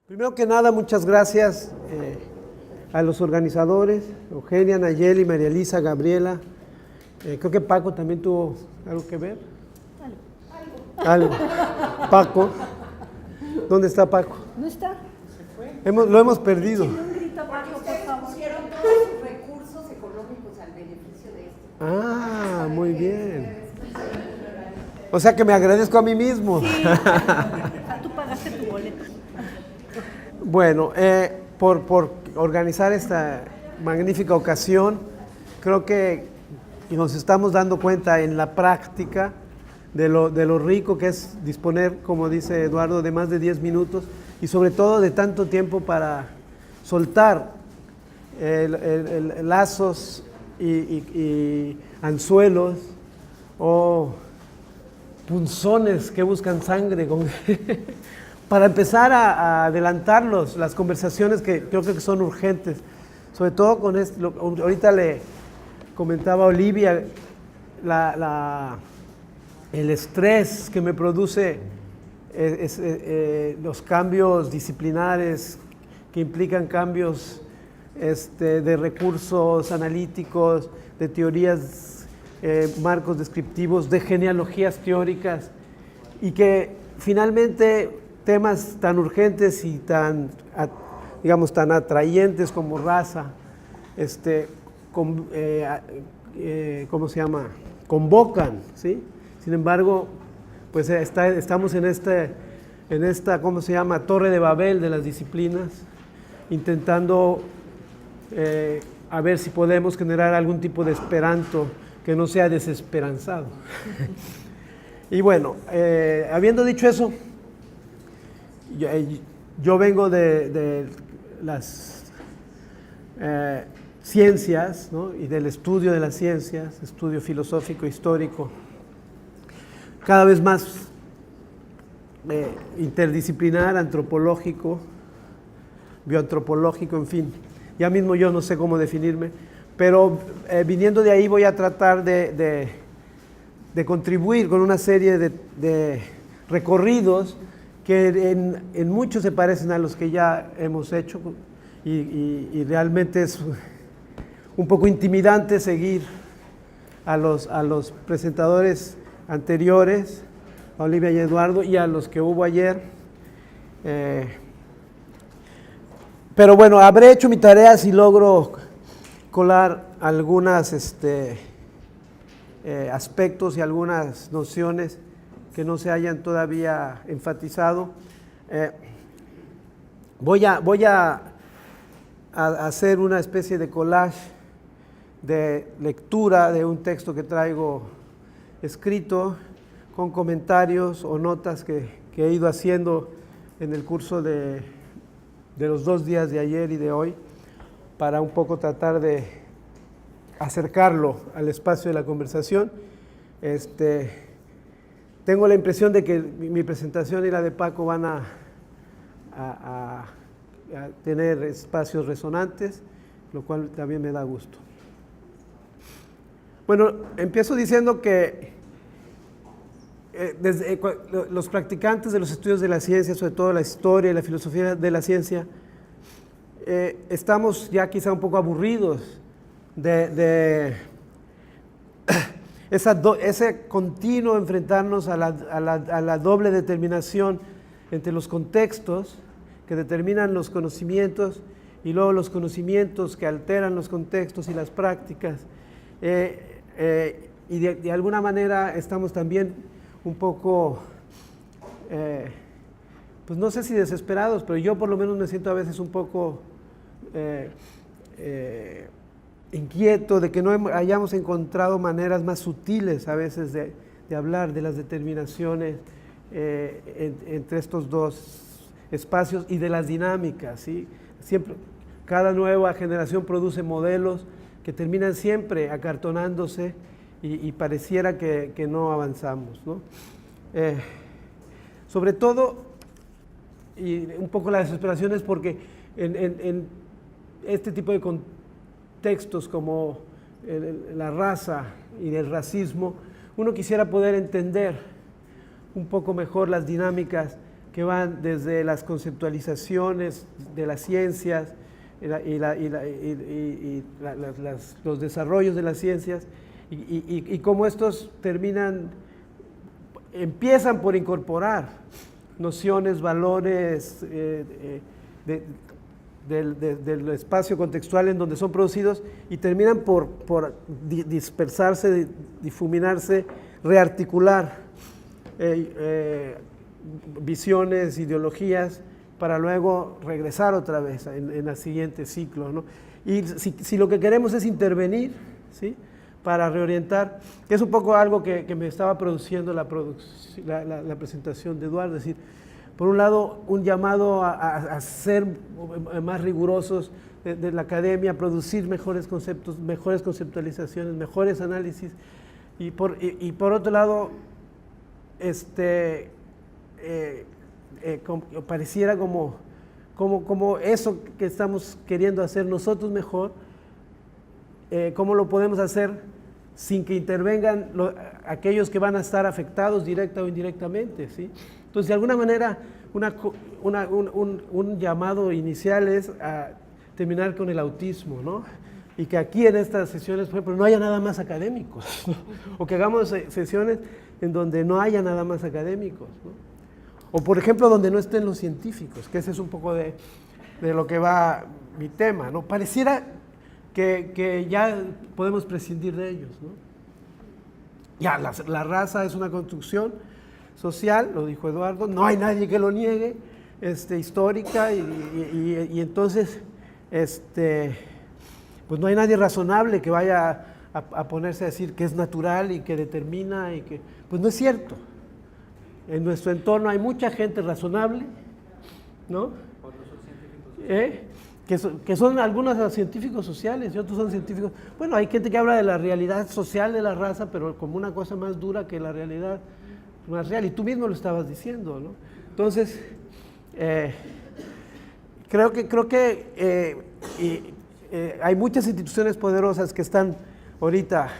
Primero que nada, muchas gracias a los organizadores, Eugenia, Nayeli, María Elisa, Gabriela. Creo que Paco también tuvo algo que ver. Algo. Paco. ¿Dónde está Paco? ¿No está? Se fue. Lo hemos perdido. Pusieron todos sus recursos económicos al beneficio de esto. Ah, muy bien. O sea que me agradezco a mí mismo. Sí. Tú pagaste tu boleto. Bueno, por organizar esta magnífica ocasión, creo que nos estamos dando cuenta en la práctica de lo rico que es disponer, como dice Eduardo, de más de 10 minutos y sobre todo de tanto tiempo para soltar lazos y anzuelos o punzones que buscan sangre para empezar a adelantar las conversaciones que creo que son urgentes, sobre todo con esto. Ahorita le comentaba a Olivia el estrés que me produce los cambios disciplinares que implican cambios de recursos analíticos, de teorías, marcos descriptivos, de genealogías teóricas, y que finalmente temas tan urgentes y tan atrayentes como raza, ¿cómo se llama? Convocan, ¿sí? Sin embargo, pues estamos en esta, ¿cómo se llama? Torre de Babel de las disciplinas, intentando a ver si podemos generar algún tipo de esperanto que no sea desesperanzado. Y bueno, habiendo dicho eso, yo vengo de las ciencias, ¿no? Y del estudio de las ciencias, estudio filosófico, histórico, cada vez más interdisciplinar, antropológico, bioantropológico, en fin. Ya mismo yo no sé cómo definirme, pero viniendo de ahí voy a tratar de contribuir con una serie de recorridos que en muchos se parecen a los que ya hemos hecho y realmente es un poco intimidante seguir a los presentadores anteriores, a Olivia y Eduardo, y a los que hubo ayer. Pero bueno, habré hecho mi tarea si logro colar algunos aspectos y algunas nociones que no se hayan todavía enfatizado. Voy a hacer una especie de collage de lectura de un texto que traigo escrito con comentarios o notas que he ido haciendo en el curso de los 2 días de ayer y de hoy, para un poco tratar de acercarlo al espacio de la conversación. Tengo la impresión de que mi presentación y la de Paco van a tener espacios resonantes, lo cual también me da gusto. Bueno, empiezo diciendo que los practicantes de los estudios de la ciencia, sobre todo la historia y la filosofía de la ciencia, estamos ya quizá un poco aburridos de ese continuo enfrentarnos a la doble determinación entre los contextos que determinan los conocimientos y luego los conocimientos que alteran los contextos y las prácticas. Y de alguna manera estamos también un poco, pues no sé si desesperados, pero yo por lo menos me siento a veces un poco inquieto de que no hayamos encontrado maneras más sutiles a veces de hablar de las determinaciones entre estos dos espacios y de las dinámicas, ¿sí? Siempre, cada nueva generación produce modelos que terminan siempre acartonándose y pareciera que no avanzamos, ¿no? Sobre todo, y un poco la desesperación es porque en este tipo de contextos como la raza y el racismo, uno quisiera poder entender un poco mejor las dinámicas que van desde las conceptualizaciones de las ciencias los desarrollos de las ciencias y cómo estos empiezan por incorporar nociones, valores del espacio contextual en donde son producidos y terminan por dispersarse, difuminarse, rearticular visiones, ideologías, para luego regresar otra vez en el siguiente ciclo, ¿no? Y si lo que queremos es intervenir, ¿sí?, para reorientar, que es un poco algo que me estaba produciendo la presentación de Eduardo, es decir, por un lado, un llamado a ser más rigurosos de la academia, a producir mejores conceptos, mejores conceptualizaciones, mejores análisis, y por otro lado, pareciera como eso que estamos queriendo hacer nosotros mejor, cómo lo podemos hacer sin que intervengan aquellos que van a estar afectados directa o indirectamente, ¿sí? Entonces, de alguna manera, un llamado inicial es a terminar con el autismo, ¿no? Y que aquí en estas sesiones, por ejemplo, no haya nada más académicos, ¿no? O que hagamos sesiones en donde no haya nada más académicos, ¿no? O, por ejemplo, donde no estén los científicos, que ese es un poco de lo que va mi tema, ¿no? Pareciera que ya podemos prescindir de ellos, ¿no? Ya, la raza es una construcción social, lo dijo Eduardo, no hay nadie que lo niegue, histórica, y entonces, pues no hay nadie razonable que vaya a ponerse a decir que es natural y que determina, y que, pues no es cierto. En nuestro entorno hay mucha gente razonable, ¿no? Que son algunos científicos sociales y otros son científicos. Bueno, hay gente que habla de la realidad social de la raza, pero como una cosa más dura que la realidad más real, y tú mismo lo estabas diciendo, ¿no? Entonces, creo que hay muchas instituciones poderosas que están ahorita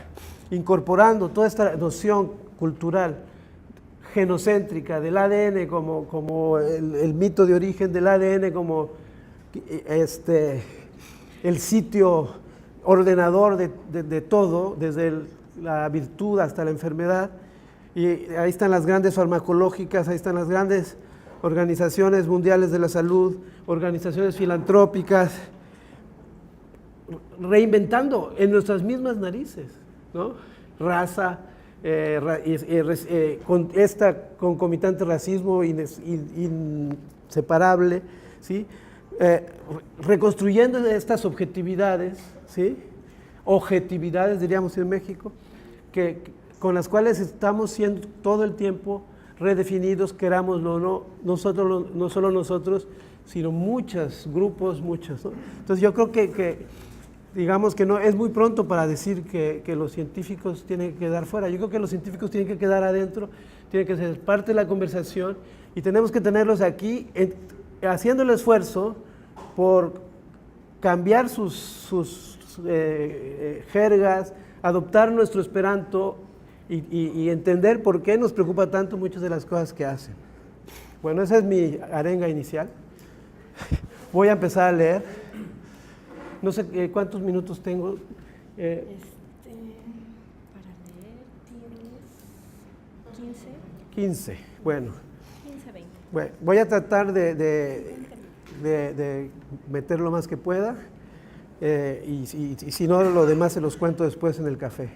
incorporando toda esta noción cultural genocéntrica del ADN como el mito de origen del ADN, como el sitio ordenador de todo, desde la virtud hasta la enfermedad. Y ahí están las grandes farmacológicas, ahí están las grandes organizaciones mundiales de la salud, organizaciones filantrópicas, reinventando en nuestras mismas narices, ¿no? Raza, con esta concomitante racismo inseparable, ¿sí? Reconstruyendo estas objetividades, ¿sí?, objetividades diríamos en México, con las cuales estamos siendo todo el tiempo redefinidos, querámoslo o no, no solo nosotros, sino muchos grupos, muchos, ¿no? Entonces yo creo que digamos que no es muy pronto para decir que los científicos tienen que quedar fuera. Yo creo que los científicos tienen que quedar adentro, tienen que ser parte de la conversación y tenemos que tenerlos aquí haciendo el esfuerzo por cambiar sus jergas, adoptar nuestro esperanto y entender por qué nos preocupa tanto muchas de las cosas que hacen. Bueno, esa es mi arenga inicial. Voy a empezar a leer. No sé cuántos minutos tengo. Para leer tienes 15. 15, bueno. 15, 20. Bueno, voy a tratar de meter lo más que pueda y si no, lo demás se los cuento después en el café.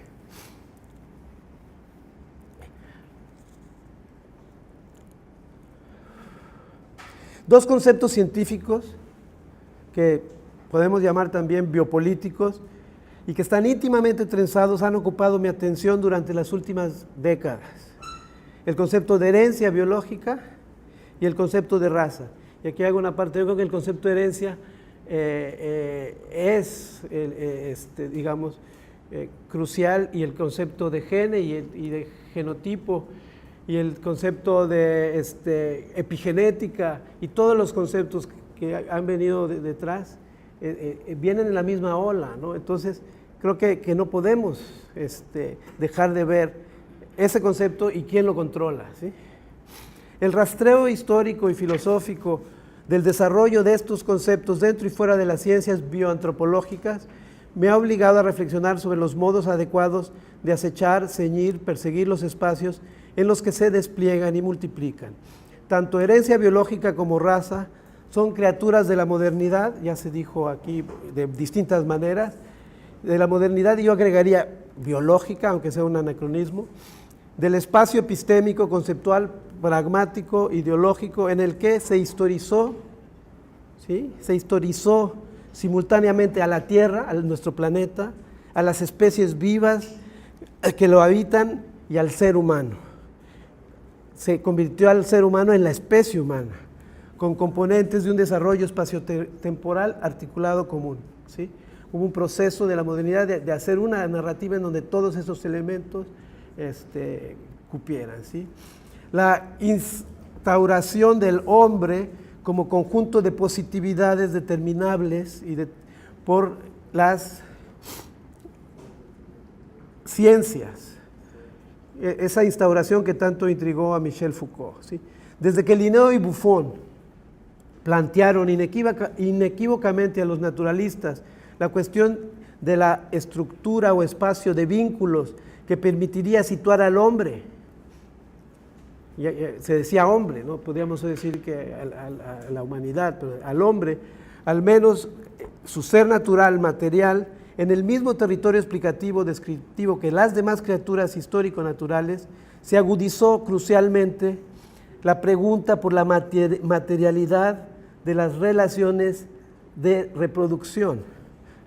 Dos conceptos científicos que podemos llamar también biopolíticos y que están íntimamente trenzados han ocupado mi atención durante las últimas décadas. El concepto de herencia biológica y el concepto de raza. Y aquí hago una parte, yo creo que el concepto de herencia es, digamos, crucial, y el concepto de gene y de genotipo y el concepto de epigenética y todos los conceptos que han venido detrás vienen en la misma ola, ¿no? Entonces, creo que no podemos dejar de ver ese concepto y quién lo controla, ¿sí? El rastreo histórico y filosófico del desarrollo de estos conceptos dentro y fuera de las ciencias bioantropológicas me ha obligado a reflexionar sobre los modos adecuados de acechar, ceñir, perseguir los espacios en los que se despliegan y multiplican. Tanto herencia biológica como raza son criaturas de la modernidad, ya se dijo aquí de distintas maneras, de la modernidad, y yo agregaría biológica, aunque sea un anacronismo, del espacio epistémico, conceptual, pragmático, ideológico, en el que se historizó, ¿sí? Se historizó simultáneamente a la Tierra, a nuestro planeta, a las especies vivas que lo habitan y al ser humano. Se convirtió al ser humano en la especie humana, con componentes de un desarrollo espaciotemporal articulado común, ¿sí? Hubo un proceso de la modernidad de hacer una narrativa en donde todos esos elementos cupieran, ¿sí? La instauración del hombre como conjunto de positividades determinables por las ciencias. Esa instauración que tanto intrigó a Michel Foucault, ¿sí? Desde que Linneo y Buffon plantearon inequívocamente a los naturalistas la cuestión de la estructura o espacio de vínculos que permitiría situar al hombre, se decía hombre, ¿no? Podríamos decir que a la humanidad, pero al hombre, al menos su ser natural, material, en el mismo territorio explicativo, descriptivo que las demás criaturas histórico-naturales, se agudizó crucialmente la pregunta por la materialidad de las relaciones de reproducción,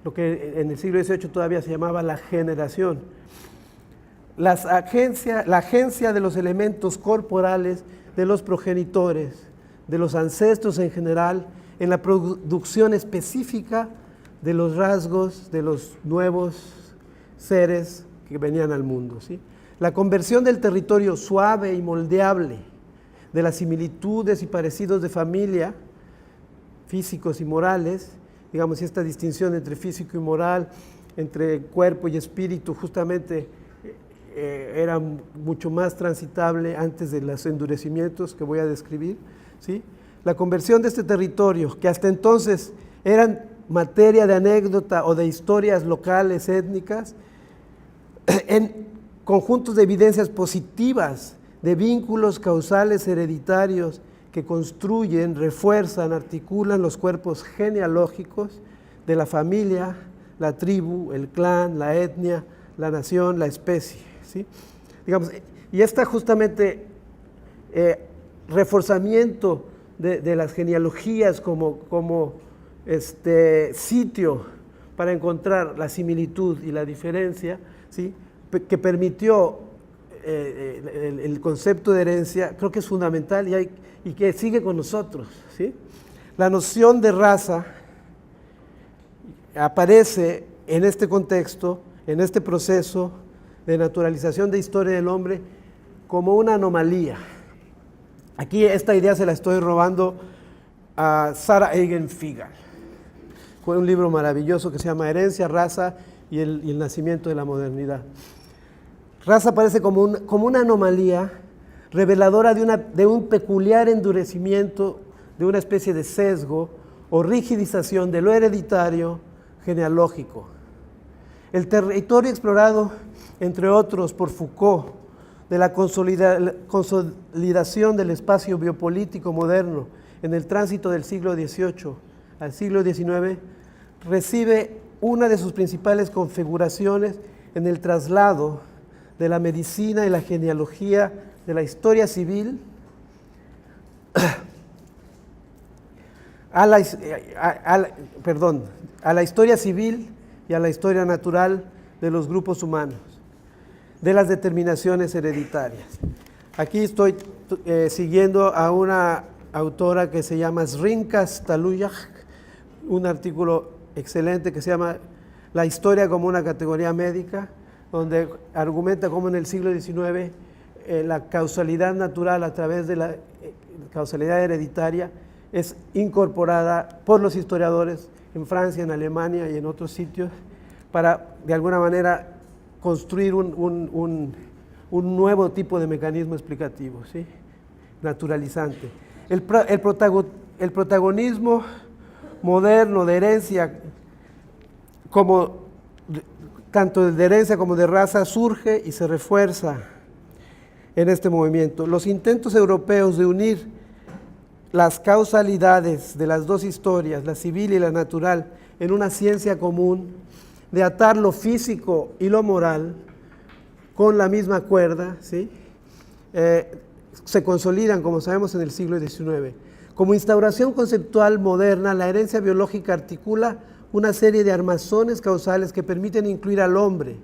lo que en el siglo XVIII todavía se llamaba la generación. La agencia de los elementos corporales de los progenitores, de los ancestros en general, en la producción específica de los rasgos de los nuevos seres que venían al mundo, ¿sí? La conversión del territorio suave y moldeable, de las similitudes y parecidos de familia, físicos y morales, digamos, esta distinción entre físico y moral, entre cuerpo y espíritu, justamente era mucho más transitable antes de los endurecimientos que voy a describir, ¿sí? La conversión de este territorio, que hasta entonces eran materia de anécdota o de historias locales, étnicas, en conjuntos de evidencias positivas, de vínculos causales hereditarios que construyen, refuerzan, articulan los cuerpos genealógicos de la familia, la tribu, el clan, la etnia, la nación, la especie, ¿sí? Digamos, y esta justamente reforzamiento de las genealogías como sitio para encontrar la similitud y la diferencia, ¿sí? Que permitió el concepto de herencia, creo que es fundamental y que sigue con nosotros, ¿sí? La noción de raza aparece en este contexto, en este proceso de naturalización de historia del hombre, como una anomalía. Aquí esta idea se la estoy robando a Sarah Egan-Figal, con un libro maravilloso que se llama Herencia, Raza y el nacimiento de la modernidad. Raza aparece como una anomalía reveladora de un peculiar endurecimiento, de una especie de sesgo o rigidización de lo hereditario genealógico. El territorio explorado, entre otros, por Foucault, de la consolidación del espacio biopolítico moderno en el tránsito del siglo XVIII al siglo XIX, recibe una de sus principales configuraciones en el traslado de la medicina y la genealogía de la historia civil a la historia civil y a la historia natural de los grupos humanos, de las determinaciones hereditarias. Aquí estoy siguiendo a una autora que se llama Zrinka Stalujak, un artículo excelente que se llama La historia como una categoría médica, donde argumenta cómo en el siglo XIX la causalidad natural a través de la causalidad hereditaria es incorporada por los historiadores en Francia, en Alemania y en otros sitios para, de alguna manera, construir un nuevo tipo de mecanismo explicativo, ¿sí? naturalizante. El protagonismo moderno de herencia, tanto de herencia como de raza, surge y se refuerza en este movimiento. Los intentos europeos de unir las causalidades de las dos historias, la civil y la natural, en una ciencia común, de atar lo físico y lo moral con la misma cuerda, ¿sí? Se consolidan, como sabemos, en el siglo XIX. Como instauración conceptual moderna, la herencia biológica articula una serie de armazones causales que permiten incluir al hombre,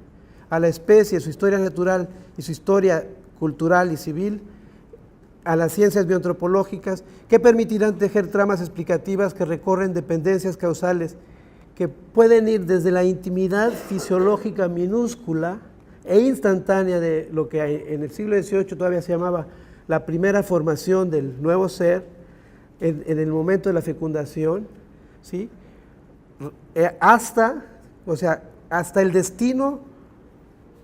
a la especie, su historia natural y su historia cultural y civil, a las ciencias bioantropológicas, que permitirán tejer tramas explicativas que recorren dependencias causales que pueden ir desde la intimidad fisiológica minúscula e instantánea de lo que en el siglo XVIII todavía se llamaba la primera formación del nuevo ser, en el momento de la fecundación, ¿sí? Hasta el destino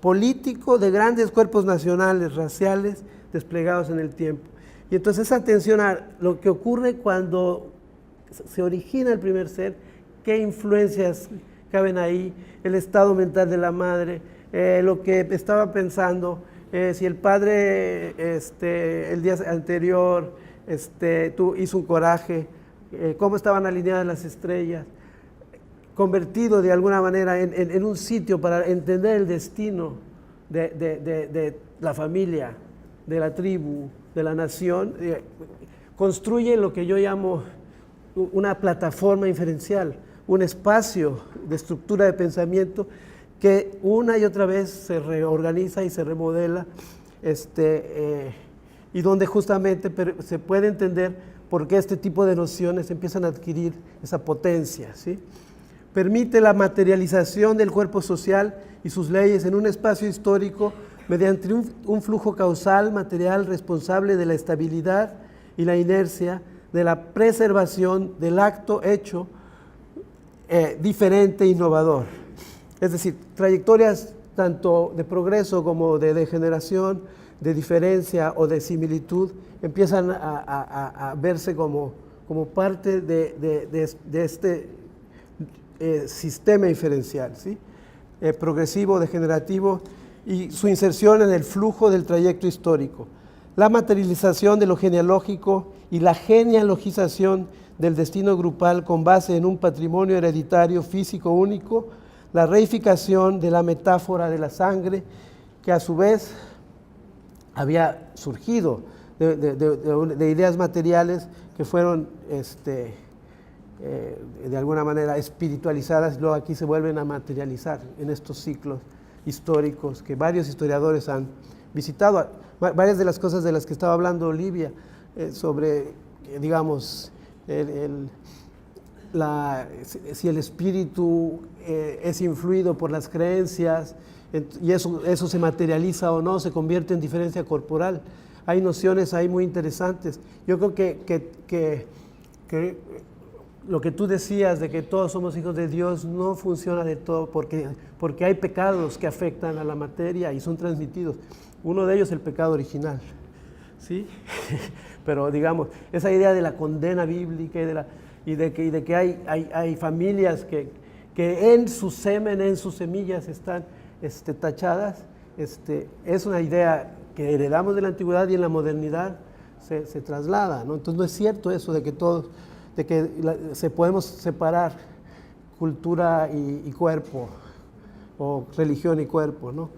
político de grandes cuerpos nacionales, raciales, desplegados en el tiempo. Y entonces esa atención a lo que ocurre cuando se origina el primer ser, qué influencias caben ahí, el estado mental de la madre, lo que estaba pensando, si el padre el día anterior hizo un coraje, cómo estaban alineadas las estrellas, convertido de alguna manera en un sitio para entender el destino de la familia, de la tribu, de la nación, construye lo que yo llamo una plataforma inferencial, un espacio de estructura de pensamiento que una y otra vez se reorganiza y se remodela, y donde justamente se puede entender por qué este tipo de nociones empiezan a adquirir esa potencia, ¿sí? Permite la materialización del cuerpo social y sus leyes en un espacio histórico mediante un flujo causal material responsable de la estabilidad y la inercia, de la preservación del acto hecho diferente e innovador. Es decir, trayectorias tanto de progreso como de degeneración, de diferencia o de similitud, empiezan a verse como parte de este sistema inferencial, ¿sí? Progresivo, degenerativo, y su inserción en el flujo del trayecto histórico. La materialización de lo genealógico y la genealogización del destino grupal con base en un patrimonio hereditario físico único, la reificación de la metáfora de la sangre, que a su vez había surgido de ideas materiales que fueron de alguna manera espiritualizadas y luego aquí se vuelven a materializar en estos ciclos históricos que varios historiadores han visitado. Varias de las cosas de las que estaba hablando Olivia, sobre, digamos, si el espíritu es influido por las creencias y eso se materializa o no, se convierte en diferencia corporal. Hay nociones ahí muy interesantes. Yo creo que lo que tú decías de que todos somos hijos de Dios no funciona de todo porque hay pecados que afectan a la materia y son transmitidos. Uno de ellos es el pecado original, ¿sí? Pero digamos, esa idea de la condena bíblica y de que hay familias que en su semen, en sus semillas están tachadas, es una idea que heredamos de la antigüedad y en la modernidad se traslada, ¿no? Entonces no es cierto eso de que podemos separar cultura y cuerpo, o religión y cuerpo, ¿no?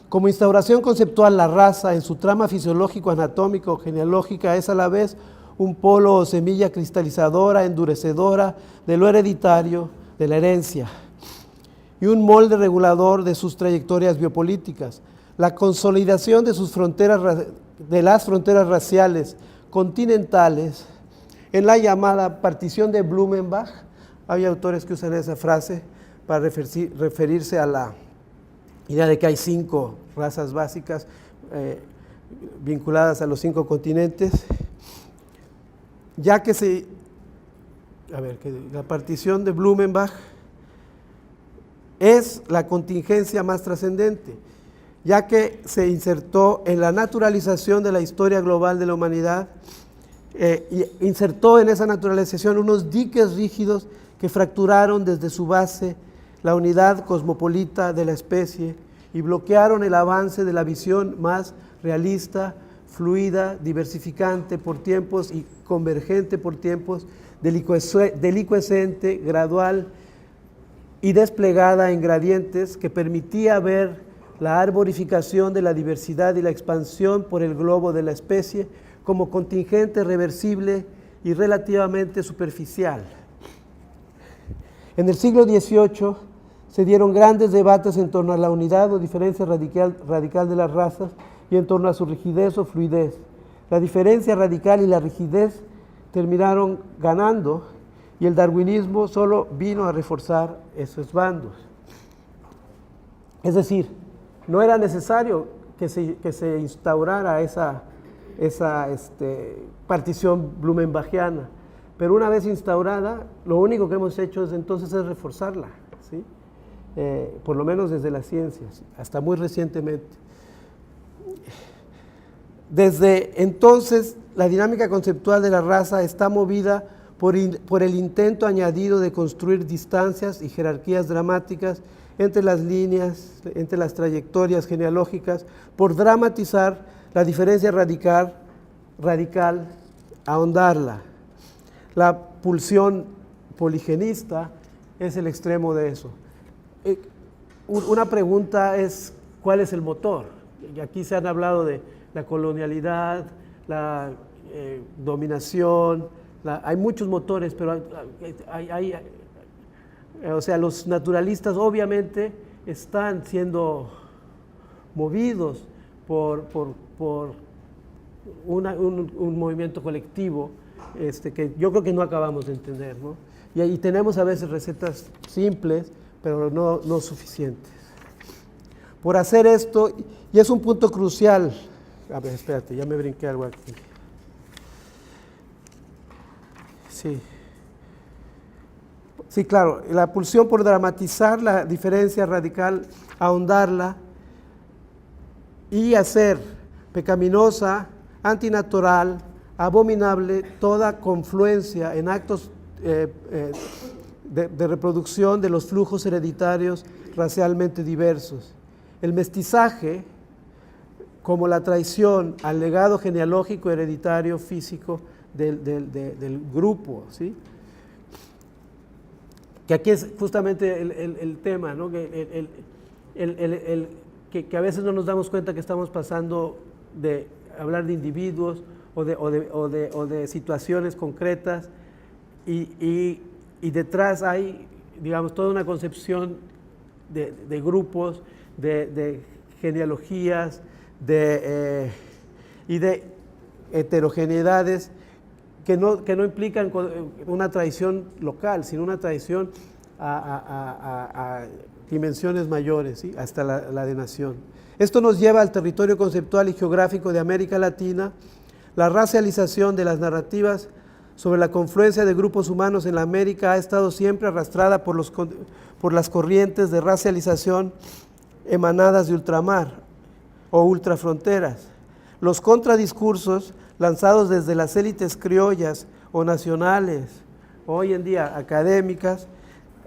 Como instauración conceptual, la raza en su trama fisiológico-anatómico genealógica es a la vez un polo o semilla cristalizadora, endurecedora de lo hereditario, de la herencia, y un molde regulador de sus trayectorias biopolíticas. La consolidación de las fronteras raciales continentales en la llamada partición de Blumenbach. Hay autores que usan esa frase para referirse a la idea de que hay 5 razas básicas vinculadas a los 5 continentes, ya que la partición de Blumenbach es la contingencia más trascendente. ya que se insertó en la naturalización de la historia global de la humanidad, y insertó en esa naturalización unos diques rígidos que fracturaron desde su base la unidad cosmopolita de la especie y bloquearon el avance de la visión más realista, fluida, diversificante por tiempos y convergente por tiempos, delicuescente, gradual y desplegada en gradientes que permitía ver la arborificación de la diversidad y la expansión por el globo de la especie como contingente, reversible y relativamente superficial. En el siglo XVIII se dieron grandes debates en torno a la unidad o diferencia radical de las razas y en torno a su rigidez o fluidez. La diferencia radical y la rigidez terminaron ganando y el darwinismo solo vino a reforzar esos bandos. Es decir, no era necesario que se instaurara esa partición blumenbachiana, pero una vez instaurada, lo único que hemos hecho desde entonces es reforzarla, ¿sí? Por lo menos desde las ciencias, hasta muy recientemente. Desde entonces, la dinámica conceptual de la raza está movida por el intento añadido de construir distancias y jerarquías dramáticas entre las líneas, entre las trayectorias genealógicas, por dramatizar la diferencia radical, ahondarla. La pulsión poligenista es el extremo de eso. Una pregunta es, ¿cuál es el motor? Y aquí se han hablado de la colonialidad, la dominación, hay muchos motores, pero o sea, los naturalistas obviamente están siendo movidos por un movimiento colectivo que yo creo que no acabamos de entender, ¿no? Y ahí tenemos a veces recetas simples, pero no suficientes. Por hacer esto, y es un punto crucial, a ver, espérate, ya me brinqué algo aquí. Sí, claro, la pulsión por dramatizar la diferencia radical, ahondarla y hacer pecaminosa, antinatural, abominable toda confluencia en actos de reproducción de los flujos hereditarios racialmente diversos. El mestizaje, como la traición al legado genealógico hereditario físico del grupo, ¿sí? Que aquí es justamente el tema, ¿no? Que a veces no nos damos cuenta que estamos pasando de hablar de individuos o de situaciones concretas y detrás hay, digamos, toda una concepción de grupos, de genealogías y de heterogeneidades que no implican una traición local, sino una traición a dimensiones mayores, ¿sí? Hasta la de nación. Esto nos lleva al territorio conceptual y geográfico de América Latina. La racialización de las narrativas sobre la confluencia de grupos humanos en la América ha estado siempre arrastrada por las corrientes de racialización emanadas de ultramar o ultrafronteras. Los contradiscursos lanzados desde las élites criollas o nacionales, hoy en día académicas,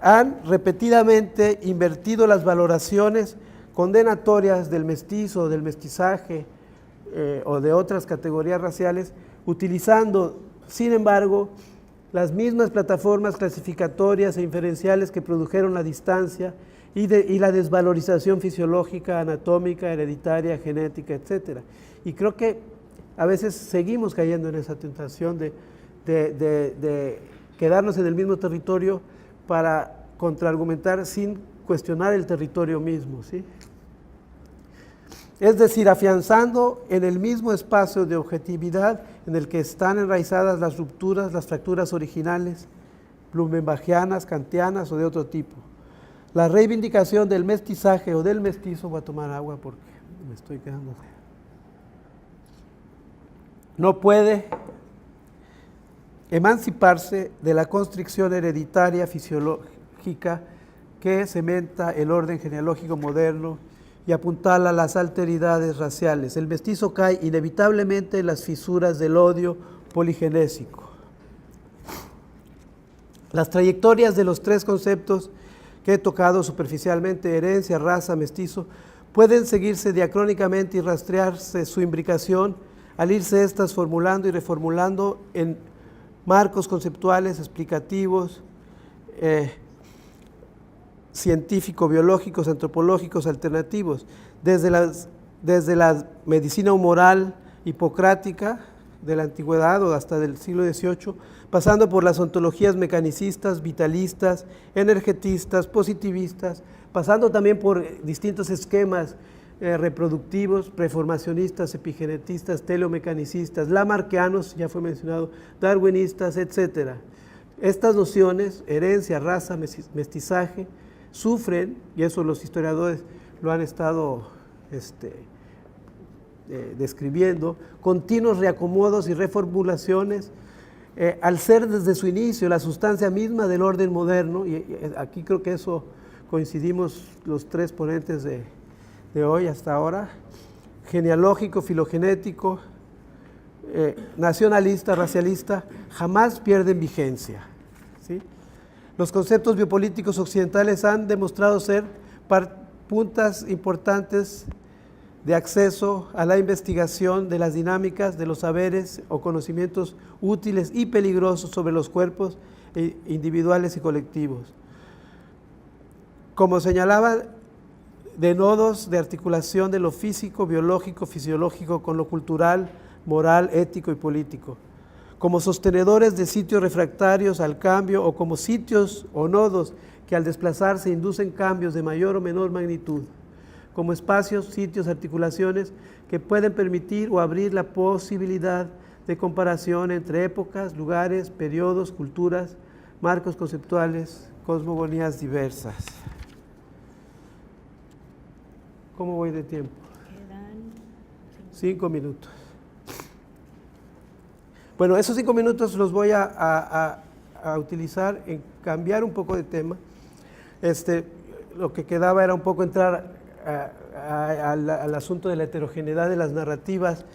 han repetidamente invertido las valoraciones condenatorias del mestizo, del mestizaje o de otras categorías raciales, utilizando, sin embargo, las mismas plataformas clasificatorias e inferenciales que produjeron la distancia y la desvalorización fisiológica, anatómica, hereditaria, genética, etc. Y creo que a veces seguimos cayendo en esa tentación de quedarnos en el mismo territorio para contraargumentar sin cuestionar el territorio mismo, ¿sí? Es decir, afianzando en el mismo espacio de objetividad en el que están enraizadas las rupturas, las fracturas originales, blumenbachianas, kantianas o de otro tipo. La reivindicación del mestizaje o del mestizo, voy a tomar agua porque me estoy quedando. No puede emanciparse de la constricción hereditaria fisiológica que cementa el orden genealógico moderno y apuntala las alteridades raciales. El mestizo cae inevitablemente en las fisuras del odio poligenésico. Las trayectorias de los tres conceptos que he tocado superficialmente, herencia, raza, mestizo, pueden seguirse diacrónicamente y rastrearse su imbricación al irse estas formulando y reformulando en marcos conceptuales, explicativos, científico-biológicos, antropológicos, alternativos, desde la medicina humoral hipocrática de la antigüedad o hasta del siglo XVIII, pasando por las ontologías mecanicistas, vitalistas, energetistas, positivistas, pasando también por distintos esquemas reproductivos, preformacionistas, epigenetistas, teleomecanicistas, lamarckianos, ya fue mencionado, darwinistas, etc. Estas nociones, herencia, raza, mestizaje, sufren, y eso los historiadores lo han estado describiendo, continuos reacomodos y reformulaciones, al ser desde su inicio la sustancia misma del orden moderno, y aquí creo que eso coincidimos los tres ponentes de hoy hasta ahora, genealógico, filogenético, nacionalista, racialista, jamás pierden vigencia, ¿sí? Los conceptos biopolíticos occidentales han demostrado ser puntas importantes de acceso a la investigación de las dinámicas de los saberes o conocimientos útiles y peligrosos sobre los cuerpos individuales y colectivos. Como señalaba, de nodos de articulación de lo físico, biológico, fisiológico con lo cultural, moral, ético y político. Como sostenedores de sitios refractarios al cambio o como sitios o nodos que al desplazarse inducen cambios de mayor o menor magnitud. Como espacios, sitios, articulaciones que pueden permitir o abrir la posibilidad de comparación entre épocas, lugares, periodos, culturas, marcos conceptuales, cosmogonías diversas. ¿Cómo voy de tiempo? Quedan 5 minutos. Bueno, esos 5 minutos los voy a utilizar en cambiar un poco de tema. Lo que quedaba era un poco entrar al asunto de la heterogeneidad de las narrativas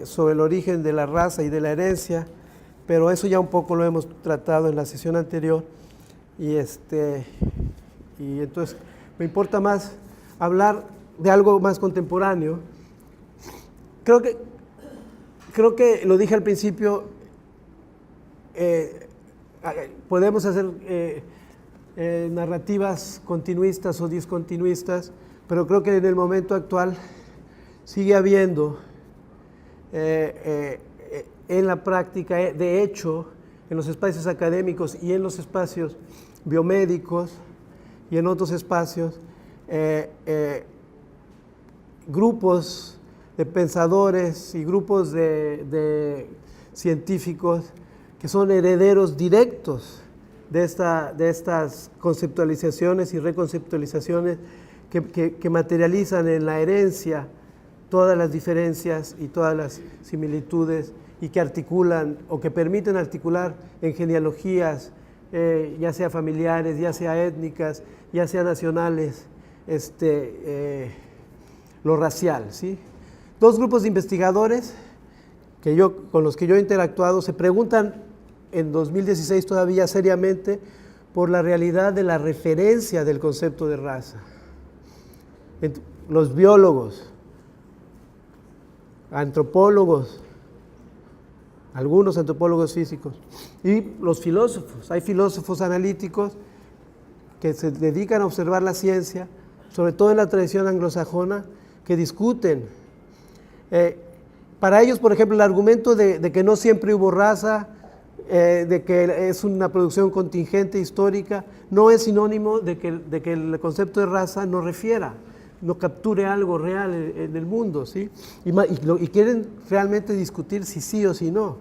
sobre el origen de la raza y de la herencia, pero eso ya un poco lo hemos tratado en la sesión anterior y entonces me importa más hablar de algo más contemporáneo. Creo que lo dije al principio, podemos hacer narrativas continuistas o discontinuistas, pero creo que en el momento actual sigue habiendo en la práctica, de hecho, en los espacios académicos y en los espacios biomédicos y en otros espacios, grupos de pensadores y grupos de científicos que son herederos directos de estas conceptualizaciones y reconceptualizaciones que materializan en la herencia todas las diferencias y todas las similitudes y que articulan o que permiten articular en genealogías, ya sea familiares, ya sea étnicas, ya sea nacionales, lo racial, ¿sí? Dos grupos de investigadores con los que yo he interactuado se preguntan en 2016 todavía seriamente por la realidad de la referencia del concepto de raza. Los biólogos, antropólogos, algunos antropólogos físicos y los filósofos. Hay filósofos analíticos que se dedican a observar la ciencia, sobre todo en la tradición anglosajona, que discuten. Para ellos, por ejemplo, el argumento de que no siempre hubo raza, de que es una producción contingente histórica, no es sinónimo de que el concepto de raza no refiera, no capture algo real en el mundo, ¿sí? Y quieren realmente discutir si sí o si no.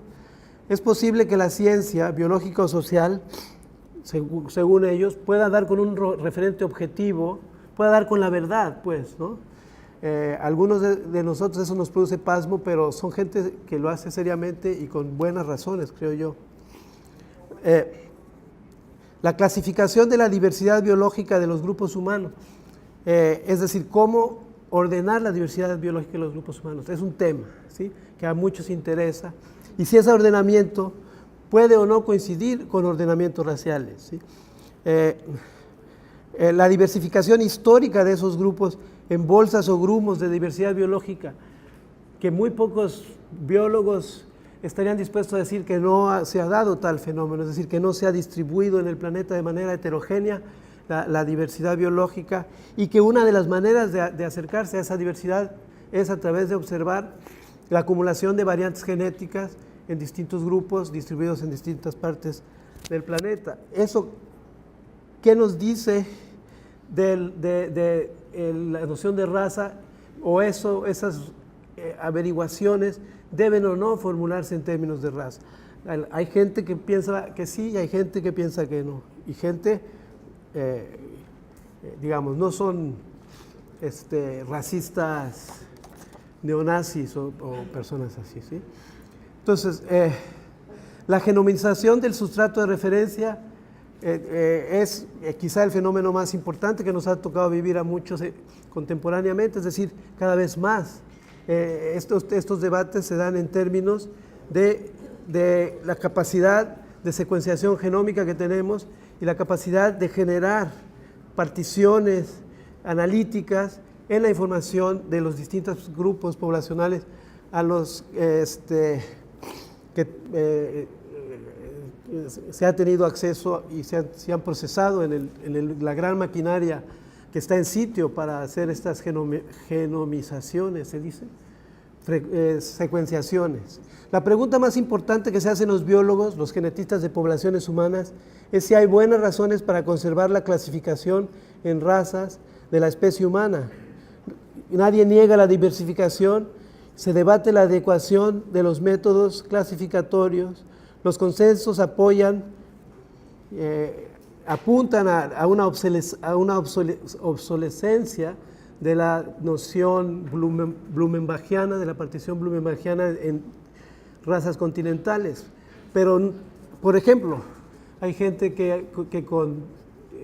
Es posible que la ciencia biológica o social, según ellos, pueda dar con un referente objetivo, pueda dar con la verdad, pues, ¿no? Algunos de nosotros eso nos produce pasmo, pero son gente que lo hace seriamente y con buenas razones, creo yo. La clasificación de la diversidad biológica de los grupos humanos. es decir, cómo ordenar la diversidad biológica de los grupos humanos. Es un tema, ¿sí?, que a muchos interesa, y si ese ordenamiento puede o no coincidir con ordenamientos raciales, ¿sí? La diversificación histórica de esos grupos en bolsas o grumos de diversidad biológica, que muy pocos biólogos estarían dispuestos a decir que no se ha dado tal fenómeno, es decir, que no se ha distribuido en el planeta de manera heterogénea la diversidad biológica, y que una de las maneras de acercarse a esa diversidad es a través de observar la acumulación de variantes genéticas en distintos grupos distribuidos en distintas partes del planeta. Eso, ¿qué nos dice de la noción de raza? O esas averiguaciones deben o no formularse en términos de raza. Hay gente que piensa que sí y hay gente que piensa que no. Y gente, digamos, no son racistas neonazis o personas así, ¿sí? Entonces, la genomización del sustrato de referencia es quizá el fenómeno más importante que nos ha tocado vivir a muchos contemporáneamente, es decir, cada vez más. Estos debates se dan en términos de la capacidad de secuenciación genómica que tenemos y la capacidad de generar particiones analíticas en la información de los distintos grupos poblacionales a los que se ha tenido acceso y se han procesado en la gran maquinaria que está en sitio para hacer estas genomizaciones, se dice, secuenciaciones. La pregunta más importante que se hacen los biólogos, los genetistas de poblaciones humanas, es si hay buenas razones para conservar la clasificación en razas de la especie humana. Nadie niega la diversificación, se debate la adecuación de los métodos clasificatorios, los consensos apuntan a una obsolescencia de la noción blumenbachiana, de la partición blumenbachiana en razas continentales. Pero, por ejemplo, hay gente que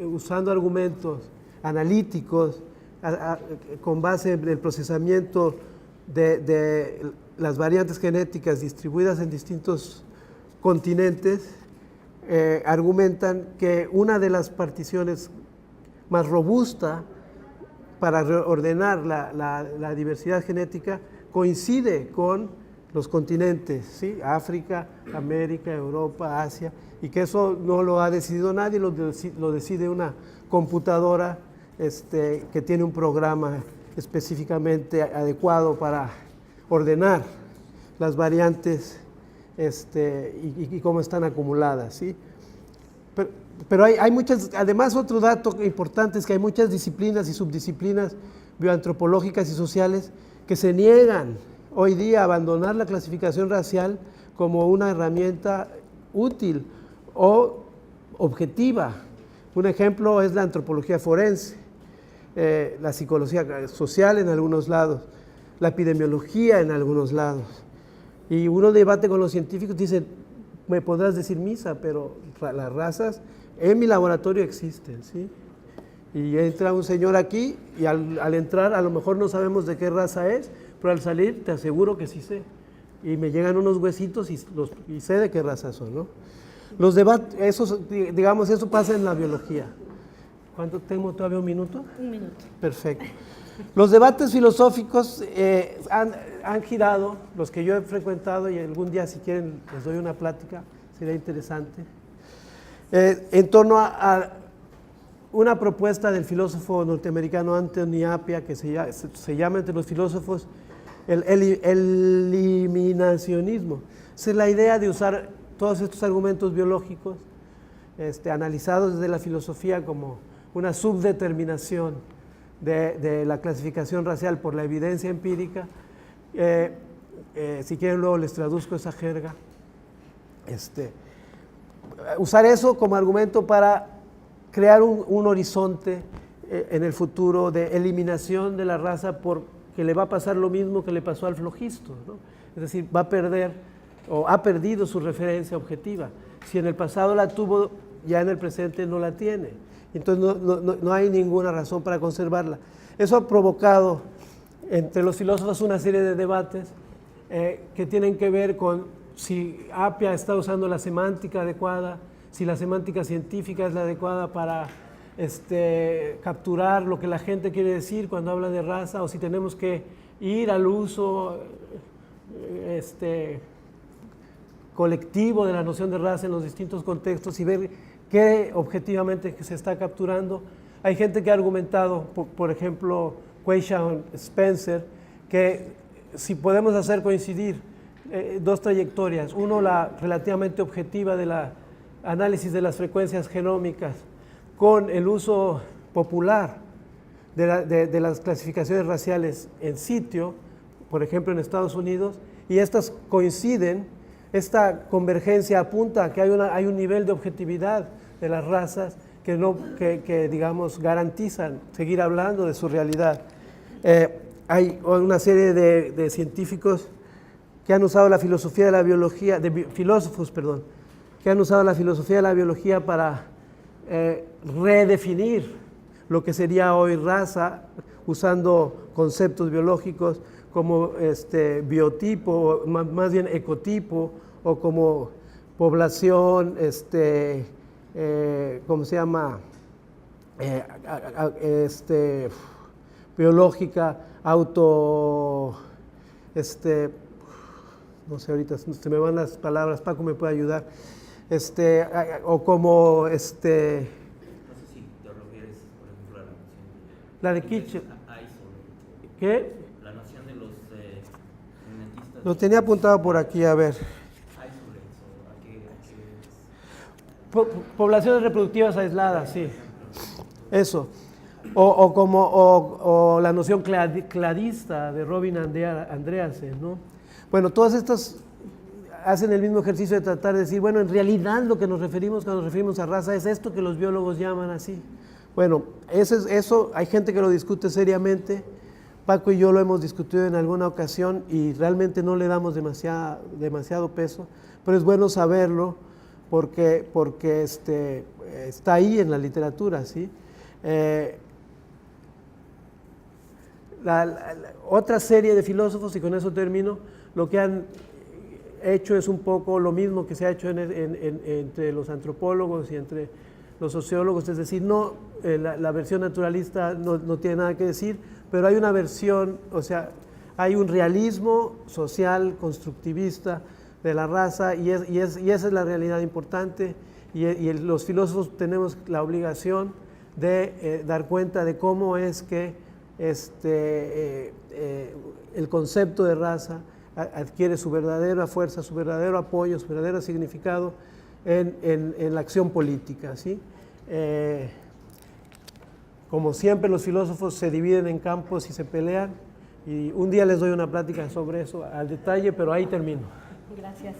usando argumentos analíticos, con base en el procesamiento de las variantes genéticas distribuidas en distintos continentes, argumentan que una de las particiones más robusta para ordenar la diversidad genética coincide con los continentes, ¿sí? África, América, Europa, Asia, y que eso no lo ha decidido nadie, lo decide una computadora que tiene un programa específicamente adecuado para ordenar las variantes y cómo están acumuladas, ¿sí? Pero hay muchas, además otro dato importante es que hay muchas disciplinas y subdisciplinas bioantropológicas y sociales que se niegan hoy día a abandonar la clasificación racial como una herramienta útil o objetiva. Un ejemplo es la antropología forense, la psicología social en algunos lados, la epidemiología en algunos lados. Y uno debate con los científicos, dicen, me podrás decir misa, pero las razas en mi laboratorio existen, ¿sí? Y entra un señor aquí y al entrar a lo mejor no sabemos de qué raza es, pero al salir te aseguro que sí sé. Y me llegan unos huesitos y sé de qué raza son, ¿no? Los debates, eso pasa en la biología. ¿Cuánto tengo todavía? ¿Un minuto? Un minuto. Perfecto. Los debates filosóficos han girado, los que yo he frecuentado, y algún día si quieren les doy una plática, sería interesante, en torno a una propuesta del filósofo norteamericano Anthony Appiah, que se llama entre los filósofos el eliminacionismo. Esa es la idea de usar todos estos argumentos biológicos analizados desde la filosofía como una subdeterminación de la clasificación racial por la evidencia empírica. Si quieren luego les traduzco esa jerga. Usar eso como argumento para crear un horizonte en el futuro de eliminación de la raza porque le va a pasar lo mismo que le pasó al flojisto, ¿no? Es decir, va a perder o ha perdido su referencia objetiva. Si en el pasado la tuvo, ya en el presente no la tiene. Entonces no hay ninguna razón para conservarla. Eso ha provocado entre los filósofos una serie de debates que tienen que ver con si Appiah está usando la semántica adecuada, si la semántica científica es la adecuada para capturar lo que la gente quiere decir cuando habla de raza, o si tenemos que ir al uso colectivo de la noción de raza en los distintos contextos y ver qué objetivamente se está capturando. Hay gente que ha argumentado, por ejemplo, Quayshawn Spencer, que si podemos hacer coincidir dos trayectorias, uno la relativamente objetiva de la análisis de las frecuencias genómicas con el uso popular de las clasificaciones raciales en sitio, por ejemplo en Estados Unidos, y estas coinciden, esta convergencia apunta a que hay un nivel de objetividad de las razas que digamos, garantizan seguir hablando de su realidad. Hay una serie de científicos que han usado la filosofía de la biología, filósofos, perdón, que han usado la filosofía de la biología para redefinir lo que sería hoy raza, usando conceptos biológicos como biotipo, más bien ecotipo, o como población, ¿cómo se llama? Biológica, no sé, ahorita se me van las palabras, Paco me puede ayudar, o como, No sé si te refieres, por ejemplo, a la noción la de Kitchen. ¿Qué? La noción de los genetistas. Lo tenía apuntado por aquí, a ver. Poblaciones reproductivas aisladas, sí. Eso. O la noción cladista de Robin Andreasen, ¿no? Bueno, todas estas hacen el mismo ejercicio de tratar de decir, bueno, en realidad lo que nos referimos cuando nos referimos a raza es esto que los biólogos llaman así. Bueno, eso hay gente que lo discute seriamente. Paco y yo lo hemos discutido en alguna ocasión y realmente no le damos demasiado peso, pero es bueno saberlo porque está ahí en la literatura, ¿sí? Otra serie de filósofos, y con eso termino, lo que han hecho es un poco lo mismo que se ha hecho entre los antropólogos y entre los sociólogos, es decir, la versión naturalista no tiene nada que decir, pero hay una versión, o sea, hay un realismo social constructivista de la raza y esa es la realidad importante y los filósofos tenemos la obligación de dar cuenta de cómo es que el concepto de raza adquiere su verdadera fuerza, su verdadero apoyo, su verdadero significado en la acción política, ¿sí? Como siempre, los filósofos se dividen en campos y se pelean, y un día les doy una plática sobre eso al detalle, pero ahí termino. Gracias.